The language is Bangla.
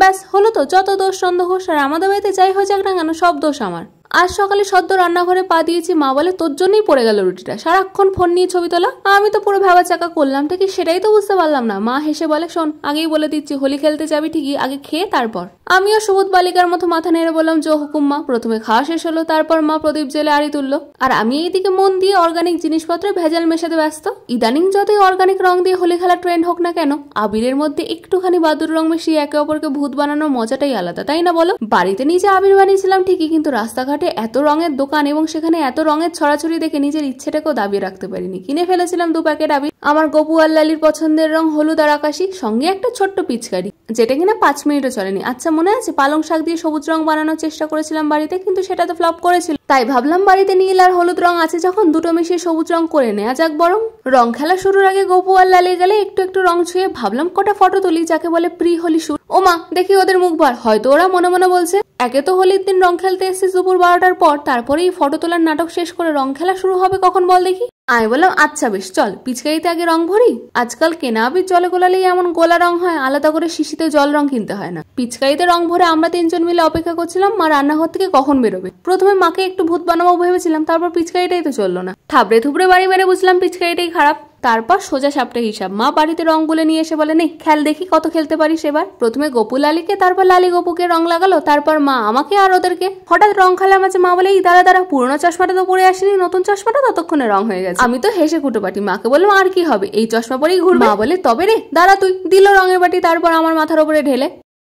ব্যাস হলো তো, যত দোষ সন্দেহ। আর আমাদের বাড়িতে যাই হয়ে যাক না কেন সব দোষ আমার। আজ সকালে সদ্য রান্নাঘরে পা দিয়েছি, মা বলে তোর জন্যই পড়ে গেল রুটিটা, সারাক্ষণ ফোন নিয়ে ছবি তোলা। আমি তো পুরো ভেবা চাকা করলাম, ঠিকই সেটাই তো বুঝতে পারলাম না। মা হেসে বলে শোন, আগেই বলে দিচ্ছি হোলি খেলতে যাবি ঠিকই, আগে খেয়ে তারপর। আমিও সবুজ বালিকার মতো মাথা নেড়ে বললাম জো হুকুম মা। প্রথমে খাওয়া শেষ হলো, তারপর মা প্রদীপ জেলে আড়ি তুললো, আর আমি এইদিকে মন দিয়ে অর্গানিক জিনিসপত্রে ভেজাল মেশাতে ব্যস্ত। ইদানিং যতই অর্গানিক রং দিয়ে হোলি খেলা ট্রেন্ড হোক না কেন, আবিরের মধ্যে একটুখানি বাদুর রং মিশিয়ে একে অপরকে ভূত বানানোর মজাটাই আলাদা, তাই না বলো? বাড়িতে নিজে আবির বানিয়েছিলাম ঠিকই, কিন্তু রাস্তাঘাটে এত রঙের দোকান এবং সেখানে এত রঙের ছড়াছড়ি দেখে নিজের ইচ্ছেটাকেও দাবিয়ে রাখতে পারিনি। কিনে ফেলেছিলাম 2 প্যাকেট আবির। আমার গপু আর লালির পছন্দের রং হলুদ আর আকাশি, সঙ্গে একটা ছোট্ট পিচকারি, যেটা কিনা 5 মিনিটও চলেনি। আচ্ছা মনে আছে পালং শাক দিয়ে সবুজ রং বানানোর চেষ্টা করেছিলাম বাড়িতে, কিন্তু সেটা তো ফ্লপ করেছিল। তাই ভাবলাম বাড়িতে নীল আর হলুদ রং আছে যখন, দুটো মিশিয়ে সবুজ রং করে নেওয়া যাক বরং। রং খেলা শুরুর আগে গপু আর লালি গেলে একটু একটু রং ছুঁয়ে ভাবলাম কটা ফটো তুলি, যাকে বলে প্রি হোলি শুট। ও মা, দেখি ওদের মুখ ভার, হয়তো ওরা মনে মনে বলছে একে তো হোলির দিন রং খেলতে এসেছিস দুপুর 12টার পর, তারপরেই ফটো তোলার নাটক শেষ করে রং খেলা শুরু হবে কখন বল দেখি। আমি বললাম আচ্ছা বেশ, চল পিচকারিতে আগে রং ভরি। আজকাল কেনা আবির জলে গোলালেই এমন গোলা রং হয়, আলাদা করে শিশিতে জল রং কিনতে হয় না। পিচকারিতে রং ভরে আমরা 3 জন মিলে অপেক্ষা করছিলাম মা রান্নাঘর থেকে কখন বেরোবে। প্রথমে মাকে একটু ভূত বানাবো ভেবেছিলাম, তারপর পিচকারিটাই তো চললো না। থাবড়ে থুবড়ে বাড়ি মেরে বুঝলাম পিচকারিটাই খারাপ। তারপর সোজা সাপটা হিসাব, মা বাড়িতে রং গুলে নিয়ে এসে বলে নে খেল দেখি কত খেলতে পারিস এবার। প্রথমে গপু লালিকে, তারপর লালি গপুকে রং লাগালো, তারপর মা আমাকে আর ওদেরকে। হঠাৎ রং খেলার মাঝে মা বলে এই দাঁড়া পুরোনো চশমাটা তো পরে আসেনি, নতুন চশমাটা ততক্ষণে রং হয়ে গেছে। আমি তো হেসে কুটোপাটি, মাকে বললাম আর কি হবে, এই চশমা পরেই ঘুরবে। মা বলে তবে রে দাঁড়া তুই, দিল রঙের বাটি, তারপর আমার মাথার উপরে ঢেলে।